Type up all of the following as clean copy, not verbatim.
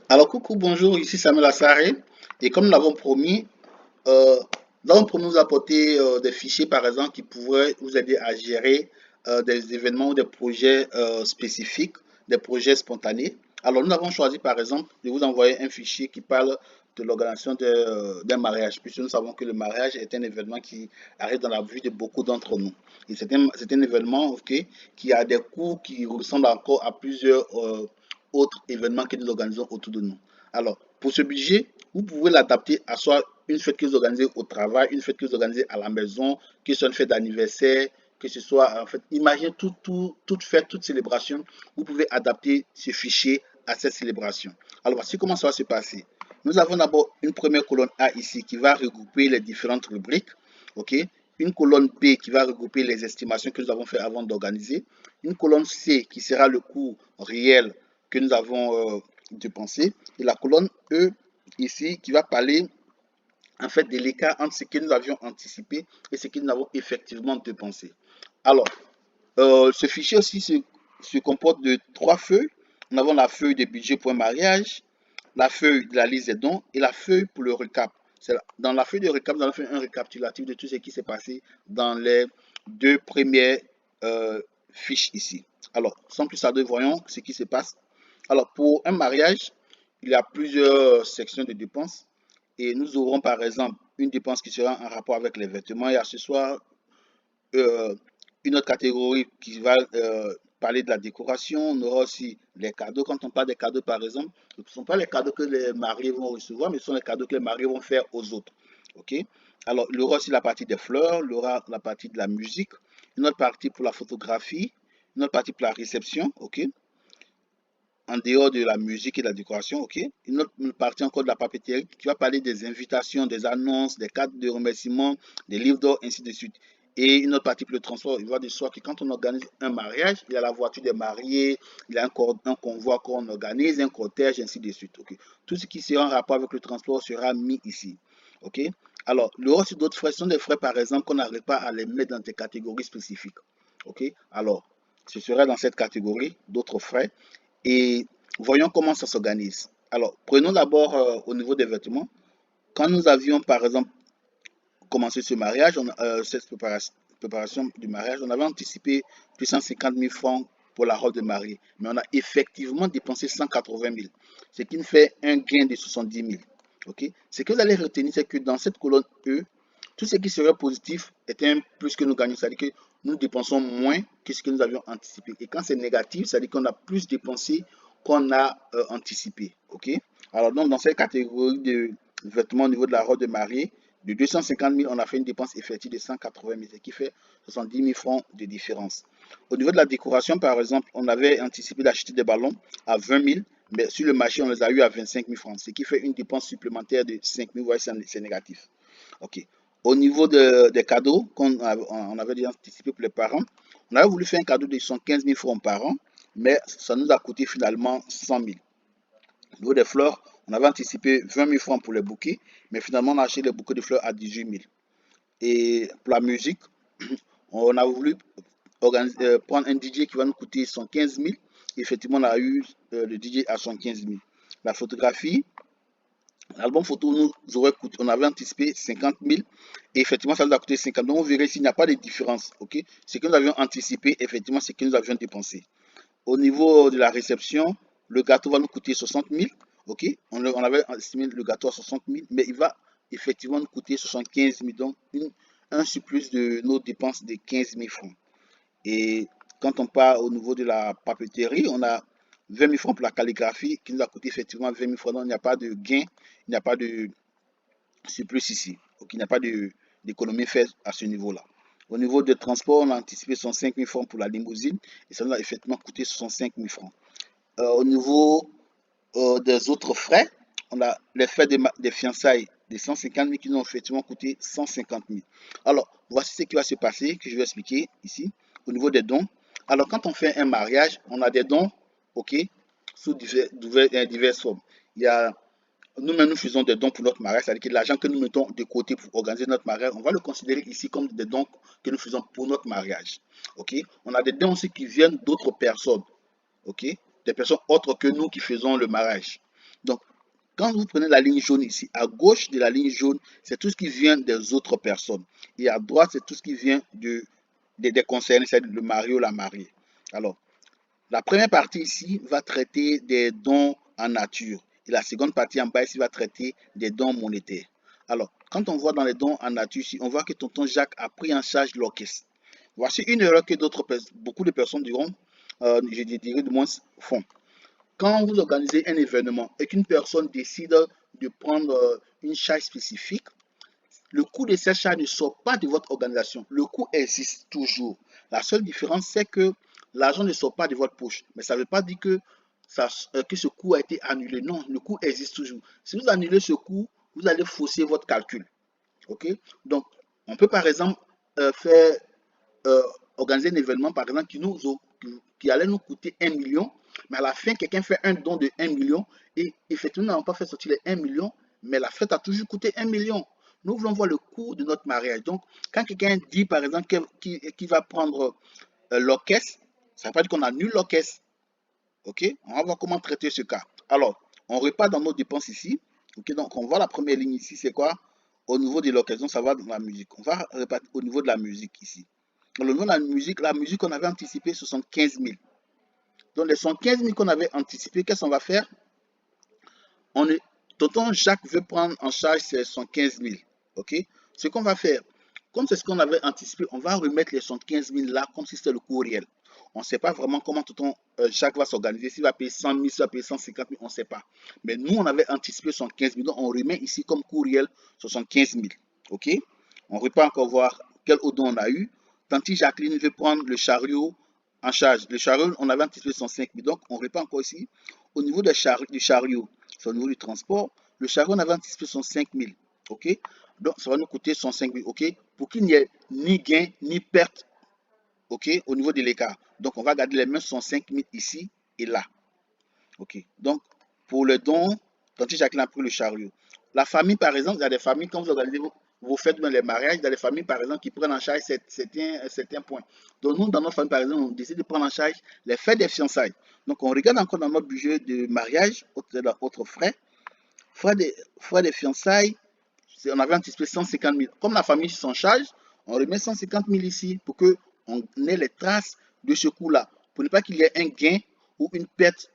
Alors, coucou, bonjour, ici Samuel Assaré. Et comme nous l'avons promis, euh, nous avons promis de vous apporter des fichiers, par exemple, qui pourraient vous aider à gérer des événements ou des projets spécifiques, des projets spontanés. Alors, nous avons choisi, par exemple, de vous envoyer un fichier qui parle de l'organisation d'un mariage, puisque nous savons que le mariage est un événement qui arrive dans la vie de beaucoup d'entre nous. Et c'est un événement, ok, qui a des coûts qui ressemblent encore à plusieurs autres événements que nous organisons autour de nous. Alors, pour ce budget, vous pouvez l'adapter à soit une fête que vous organisez au travail, une fête que vous organisez à la maison, que ce soit une fête d'anniversaire, que ce soit en fait, imaginez toute fête, toute célébration, vous pouvez adapter ce fichier à cette célébration. Alors voici comment ça va se passer. Nous avons d'abord une première colonne A ici qui va regrouper les différentes rubriques, ok? Une colonne B qui va regrouper les estimations que nous avons fait avant d'organiser, une colonne C qui sera le coût réel que nous avons dépensé, et la colonne E ici qui va parler en fait de l'écart entre ce que nous avions anticipé et ce que nous avons effectivement dépensé. Alors, ce fichier aussi se comporte de trois feuilles. Nous avons la feuille de budget pour un mariage, la feuille de la liste des dons et la feuille pour le recap. Dans la feuille de recap, nous allons faire un récapitulatif de tout ce qui s'est passé dans les deux premières fiches ici. Alors, sans plus tarder, voyons ce qui se passe. Alors, pour un mariage, il y a plusieurs sections de dépenses et nous aurons par exemple une dépense qui sera en rapport avec les vêtements et accessoires, euh, une autre catégorie qui va parler de la décoration. On aura aussi les cadeaux. Quand on parle des cadeaux, par exemple, ce ne sont pas les cadeaux que les mariés vont recevoir, mais ce sont les cadeaux que les mariés vont faire aux autres. OK? Alors, il y aura aussi la partie des fleurs, il y aura la partie de la musique, une autre partie pour la photographie, une autre partie pour la réception. OK? En dehors de la musique et de la décoration, ok? Une autre partie encore de la papeterie qui va parler des invitations, des annonces, des cartes de remerciement, des livres d'or, ainsi de suite. Et une autre partie pour le transport, il va de soi que quand on organise un mariage, il y a la voiture des mariés, il y a un convoi qu'on organise, un cortège, ainsi de suite. Ok? Tout ce qui sera en rapport avec le transport sera mis ici. Ok? Alors, le reste d'autres frais sont des frais, par exemple, qu'on n'arrive pas à les mettre dans des catégories spécifiques. Ok? Alors, ce serait dans cette catégorie d'autres frais. Et voyons comment ça s'organise. Alors, prenons d'abord au niveau des vêtements. Quand nous avions, par exemple, commencé ce mariage, cette préparation du mariage, on avait anticipé plus de 150 000 francs pour la robe de mariée. Mais on a effectivement dépensé 180 000, ce qui nous fait un gain de 70 000. Okay? Ce que vous allez retenir, c'est que dans cette colonne E, tout ce qui serait positif est un plus que nous gagnons. C'est-à-dire que nous dépensons moins que ce que nous avions anticipé. Et quand c'est négatif, c'est-à-dire qu'on a plus dépensé qu'on a anticipé. OK? Alors, donc, dans cette catégorie de vêtements au niveau de la robe de mariée, de 250 000, on a fait une dépense effective de 180 000, ce qui fait 70 000 francs de différence. Au niveau de la décoration, par exemple, on avait anticipé d'acheter des ballons à 20 000, mais sur le marché, on les a eu à 25 000 francs, ce qui fait une dépense supplémentaire de 5 000. Vous voyez, c'est négatif. OK. Au niveau des cadeaux qu'on on avait déjà anticipé pour les parents, on avait voulu faire un cadeau de 115 000 francs par an, mais ça nous a coûté finalement 100 000. Au niveau des fleurs, on avait anticipé 20 000 francs pour les bouquets, mais finalement on a acheté les bouquets de fleurs à 18 000. Et pour la musique, on a voulu prendre un DJ qui va nous coûter 115 000. Effectivement, on a eu le DJ à 115 000. La photographie, l'album photo nous aurait coûté, on avait anticipé 50 000 et effectivement ça nous a coûté 50 000. Donc on verrait s'il n'y a pas de différence. Ok, ce que nous avions anticipé, effectivement, c'est ce que nous avions dépensé. Au niveau de la réception, le gâteau va nous coûter 60 000. Ok, on avait estimé le gâteau à 60 000, mais il va effectivement nous coûter 75 000. Donc un surplus de nos dépenses de 15 000 francs. Et quand on part au niveau de la papeterie, on a 20 000 francs pour la calligraphie qui nous a coûté effectivement 20 000 francs. Donc il n'y a pas de gain, il n'y a pas de surplus ici. Donc il n'y a pas d'économie faite à ce niveau-là. Au niveau des transports, on a anticipé 65 000 francs pour la limousine et ça nous a effectivement coûté 65 000 francs. Au niveau des autres frais, on a les frais des fiançailles de 150 000 qui nous ont effectivement coûté 150 000. Alors, voici ce qui va se passer, que je vais expliquer ici, au niveau des dons. Alors, quand on fait un mariage, on a des dons, ok, sous diverses formes. Il y a nous-mêmes, nous faisons des dons pour notre mariage, c'est-à-dire que l'argent que nous mettons de côté pour organiser notre mariage, on va le considérer ici comme des dons que nous faisons pour notre mariage. Ok? On a des dons aussi qui viennent d'autres personnes, ok? Des personnes autres que nous qui faisons le mariage. Donc, quand vous prenez la ligne jaune ici, à gauche de la ligne jaune, c'est tout ce qui vient des autres personnes. Et à droite, c'est tout ce qui vient des concernés, c'est-à-dire le marié ou la mariée. Alors, la première partie ici va traiter des dons en nature. Et la seconde partie en bas ici va traiter des dons monétaires. Alors, quand on voit dans les dons en nature ici, on voit que tonton Jacques a pris en charge l'orchestre. Voici une erreur que beaucoup de personnes diront, je dirais du moins, font. Quand vous organisez un événement et qu'une personne décide de prendre une charge spécifique, le coût de cette charge ne sort pas de votre organisation. Le coût existe toujours. La seule différence, c'est que l'argent ne sort pas de votre poche. Mais ça ne veut pas dire que ce coût a été annulé. Non, le coût existe toujours. Si vous annulez ce coût, vous allez fausser votre calcul. OK? Donc, on peut par exemple faire euh, organiser un événement, par exemple, qui allait nous coûter 1 million, mais à la fin, quelqu'un fait un don de 1 million, et effectivement, nous n'avons pas fait sortir les 1 million, mais la fête a toujours coûté 1 million. Nous voulons voir le coût de notre mariage. Donc, quand quelqu'un dit, par exemple, qu'il va prendre l'orchestre, ça ne veut pas dire qu'on annule l'orchestre. OK? On va voir comment traiter ce cas. Alors, on repart dans nos dépenses ici. OK? Donc, on voit la première ligne ici, c'est quoi? Au niveau de l'occasion, ça va dans la musique. On va repartir au niveau de la musique ici. Au niveau de la musique, on avait anticipé 75 000. Donc, les 75 000 qu'on avait anticipé, qu'est-ce qu'on va faire? On est, tonton Jacques veut prendre en charge ces 115 000. OK? Ce qu'on va faire, comme c'est ce qu'on avait anticipé, on va remettre les 115 000 là comme si c'était le coût réel. On ne sait pas vraiment comment tonton Jacques va s'organiser. S'il va payer 100 000, s'il va payer 150 000, on ne sait pas. Mais nous, on avait anticipé 115 000. Donc, on remet ici comme coût réel 75 000. OK? On repart encore voir quel odon on a eu. Tanti Jacqueline veut prendre le chariot en charge. Le chariot, on avait anticipé 105 000. Donc, on repart encore ici. Au niveau du chariot, c'est au niveau du transport. Le chariot, on avait anticipé 105 000. OK? Donc, ça va nous coûter 105 000. OK? Pour qu'il n'y ait ni gain ni perte. OK? Au niveau de l'écart. Donc, on va garder les mêmes 105 000 ici et là. OK? Donc, pour le don, Tanti Jacqueline a pris le chariot. La famille, par exemple, il y a des familles, quand vous organisez vos fêtes dans les mariages, il y a des familles, par exemple, qui prennent en charge certains points. Donc, nous, dans notre famille, par exemple, on décide de prendre en charge les fêtes des fiançailles. Donc, on regarde encore dans notre budget de mariage, autres frais. Frais des fiançailles, on avait anticipé 150 000. Comme la famille s'en charge, on remet 150 000 ici pour qu'on ait les traces de ce coût-là, pour ne pas qu'il y ait un gain ou une perte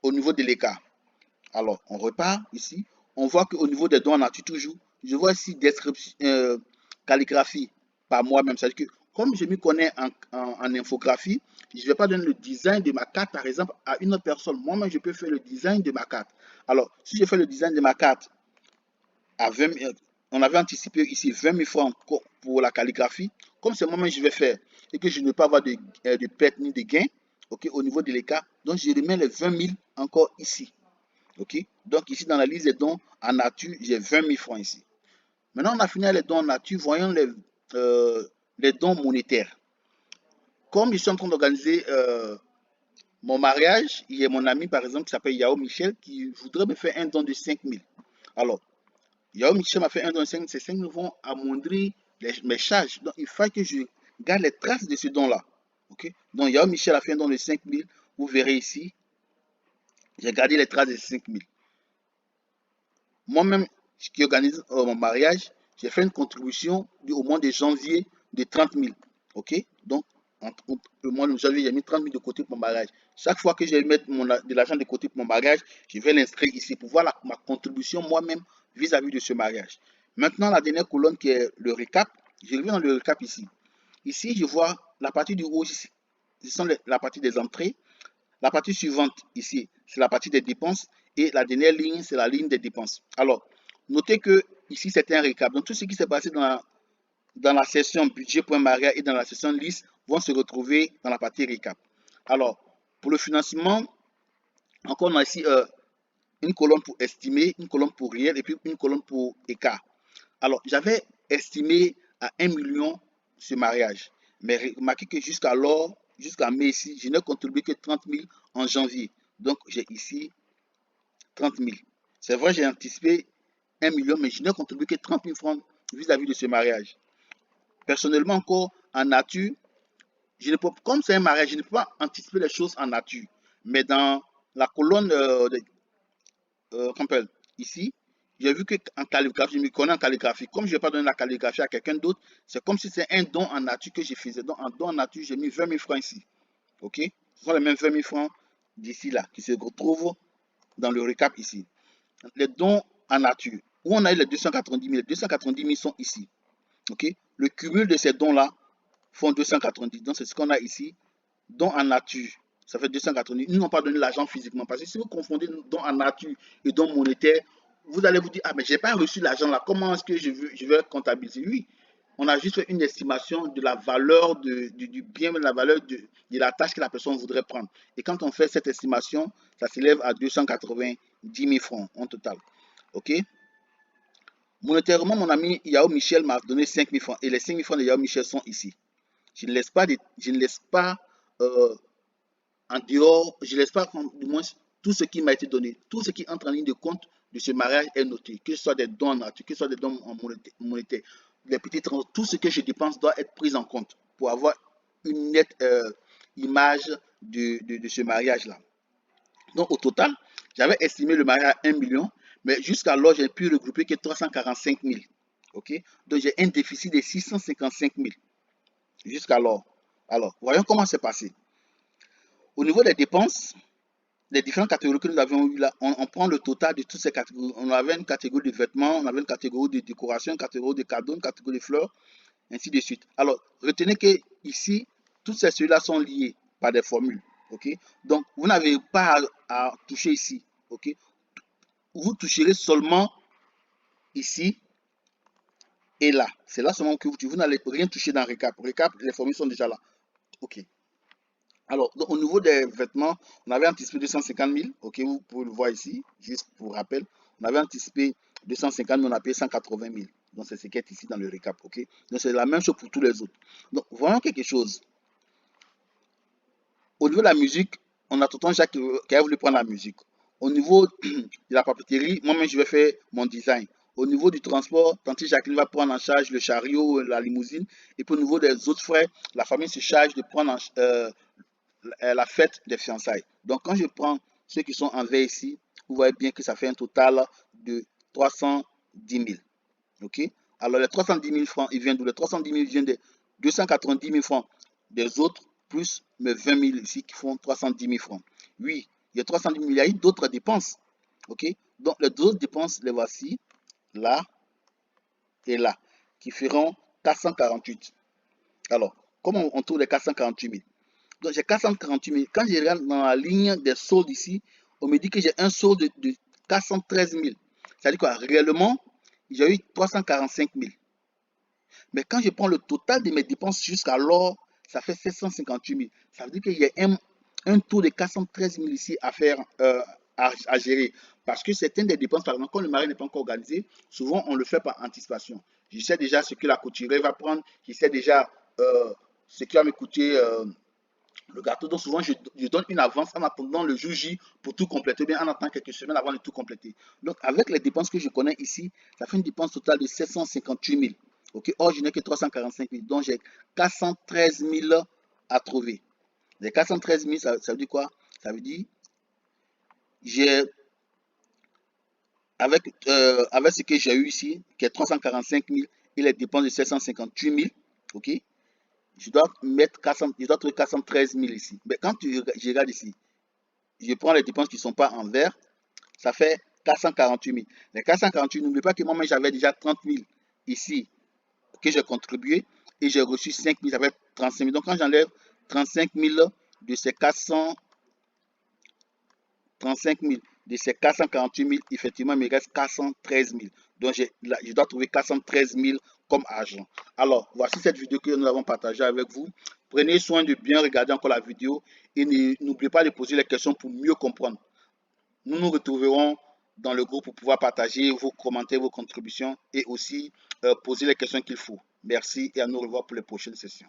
au niveau de l'écart. Alors, on repart ici. On voit qu'au niveau des dons en nature, toujours, je vois ici description, calligraphie par moi-même. C'est-à-dire que comme je m'y connais en infographie, je ne vais pas donner le design de ma carte, par exemple, à une autre personne. Moi-même, je peux faire le design de ma carte. Alors, si je fais le design de ma carte à 20 000, on avait anticipé ici 20 000 francs pour la calligraphie. Comme c'est moi-même je vais faire et que je ne veux pas avoir de perte ni de gain, okay, au niveau de l'écart, donc je remets les 20 000 encore ici. OK? Donc ici, dans la liste des dons en nature, j'ai 20 000 francs ici. Maintenant, on a fini les dons en nature. Voyons les dons monétaires. Comme je suis en train d'organiser mon mariage, il y a mon ami, par exemple, qui s'appelle Yao Michel, qui voudrait me faire un don de 5 000. Alors, Yao Michel m'a fait un don de 5 000. Ces 5 000 vont amoindrir mes charges. Donc, il faut que je garde les traces de ce don-là. OK? Donc, Yao Michel a fait un don de 5 000. Vous verrez ici, j'ai gardé les traces de 5 000. Moi-même, qui organise mon mariage, j'ai fait une contribution au mois de janvier de 30 000. OK? Donc, le mois de janvier, j'ai mis 30 000 de côté pour mon mariage. Chaque fois que je vais mettre de l'argent de côté pour mon mariage, je vais l'inscrire ici pour voir ma contribution moi-même vis-à-vis de ce mariage. Maintenant, la dernière colonne qui est le récap. Je reviens dans le récap ici. Ici, je vois la partie du haut, ce sont la partie des entrées. La partie suivante ici, c'est la partie des dépenses. Et la dernière ligne, c'est la ligne des dépenses. Alors, notez que ici, c'est un récap. Donc, tout ce qui s'est passé dans la section budget.maria et dans la section liste vont se retrouver dans la partie récap. Alors, pour le financement, encore on a ici une colonne pour estimer, une colonne pour réel et puis une colonne pour écart. Alors, j'avais estimé à 1 million ce mariage. Mais remarquez que jusqu'à mai ici, je n'ai contribué que 30 000 en janvier. Donc, j'ai ici 30 000. C'est vrai, j'ai anticipé 1 million, mais je n'ai contribué que 30 000 francs vis-à-vis de ce mariage. Personnellement, encore en nature, comme c'est un mariage, je ne peux pas anticiper les choses en nature. Mais dans la colonne qu'on appelle ici, j'ai vu qu'en calligraphie, je me connais en calligraphie. Comme je n'ai pas donné la calligraphie à quelqu'un d'autre, c'est comme si c'est un don en nature que je faisais. Donc, en don en nature, j'ai mis 20 000 francs ici. OK? Ce sont les mêmes 20 000 francs d'ici là qui se retrouvent dans le récap ici. Les dons en nature, où on a eu les 290 000. Les 290 000 sont ici. OK? Le cumul de ces dons-là font 290. Donc, c'est ce qu'on a ici. Dons en nature, ça fait 290. Ils n'ont pas donné l'argent physiquement. Parce que si vous confondez dons en nature et dons monétaires, vous allez vous dire, ah, mais je n'ai pas reçu l'argent là. Comment est-ce que je vais comptabiliser? Oui, on a juste fait une estimation de la valeur du bien, de la valeur de la tâche que la personne voudrait prendre. Et quand on fait cette estimation, ça s'élève à 290 000 francs en total. OK? Monétairement, mon ami Yao Michel m'a donné 5 000 francs. Et les 5 000 francs de Yao Michel sont ici. Je ne laisse pas en dehors, je ne laisse pas du moins tout ce qui m'a été donné, tout ce qui entre en ligne de compte de ce mariage est noté, que ce soit des dons en nature, que ce soit des dons en monétaire, les petits transports, tout ce que je dépense doit être pris en compte pour avoir une nette image de ce mariage-là. Donc au total, j'avais estimé le mariage à 1 million, mais jusqu'alors, j'ai pu regrouper que 345 000. OK? Donc j'ai un déficit de 655 000 jusqu'alors. Alors, voyons comment c'est passé. Au niveau des dépenses, les différentes catégories que nous avions eues là, on prend le total de toutes ces catégories. On avait une catégorie de vêtements, on avait une catégorie de décoration, une catégorie de cadeaux, une catégorie de fleurs, ainsi de suite. Alors, retenez que ici, toutes ces ceux-là sont liées par des formules. OK? Donc, vous n'avez pas à toucher ici. OK? Vous toucherez seulement ici et là. C'est là seulement que vous n'allez rien toucher dans Récap. Récap, les formules sont déjà là. OK. Alors, donc, au niveau des vêtements, on avait anticipé 250 000. OK, vous pouvez le voir ici, juste pour rappel. On avait anticipé 250 000, on a payé 180 000. Donc, c'est ce qui est ici dans le récap. OK, donc c'est la même chose pour tous les autres. Donc, voyons quelque chose. Au niveau de la musique, on a tout le temps Jacques qui a voulu prendre la musique. Au niveau de la papeterie, moi-même, je vais faire mon design. Au niveau du transport, tante Jacqueline va prendre en charge le chariot, la limousine. Et puis au niveau des autres frais, la famille se charge de prendre la fête des fiançailles. Donc, quand je prends ceux qui sont en vert ici, vous voyez bien que ça fait un total de 310 000. OK? Alors, les 310 000 francs, ils viennent d'où? Les 310 000 viennent des 290 000 francs des autres, plus mes 20 000 ici qui font 310 000 francs. Oui, il y a 310 000, il y a eu d'autres dépenses. OK? Donc, les autres dépenses, les voici, là et là, qui feront 448. Alors, comment on trouve les 448 000? Donc j'ai 448 000. Quand je regarde dans la ligne des soldes ici, on me dit que j'ai un solde de 413 000. C'est-à-dire quoi? Réellement, j'ai eu 345 000. Mais quand je prends le total de mes dépenses jusqu'alors, ça fait 758 000. Ça veut dire qu'il y a un taux de 413 000 ici à faire, à gérer. Parce que certaines des dépenses, par exemple, quand le mariage n'est pas encore organisé, souvent on le fait par anticipation. Je sais déjà ce que la couturière va prendre, je sais déjà ce qui va me coûter le gâteau. Donc souvent, je donne une avance en attendant le jour J pour tout compléter, bien en attendant quelques semaines avant de tout compléter. Donc avec les dépenses que je connais ici, ça fait une dépense totale de 758 000. Ok, or je n'ai que 345 000, donc j'ai 413 000 à trouver. Les 413 000, ça veut dire quoi? Ça veut dire j'ai avec ce que j'ai eu ici, qui est 345 000 et les dépenses de 758 000, ok, je dois trouver 413 000 ici. Mais quand je regarde ici, je prends les dépenses qui ne sont pas en vert, ça fait 448 000. Les 448 000, n'oubliez pas que moi-même j'avais déjà 30 000 ici que j'ai contribué et j'ai reçu 5 000, ça fait 35 000. Donc quand j'enlève 35 000 de ces 435 000 de ces 448 000, effectivement, il me reste 413 000. Donc, je dois trouver 413 000 comme argent. Alors, voici cette vidéo que nous avons partagée avec vous. Prenez soin de bien regarder encore la vidéo et n'oubliez pas de poser les questions pour mieux comprendre. Nous nous retrouverons dans le groupe pour pouvoir partager vos commentaires, vos contributions et aussi poser les questions qu'il faut. Merci et à nous revoir pour les prochaines sessions.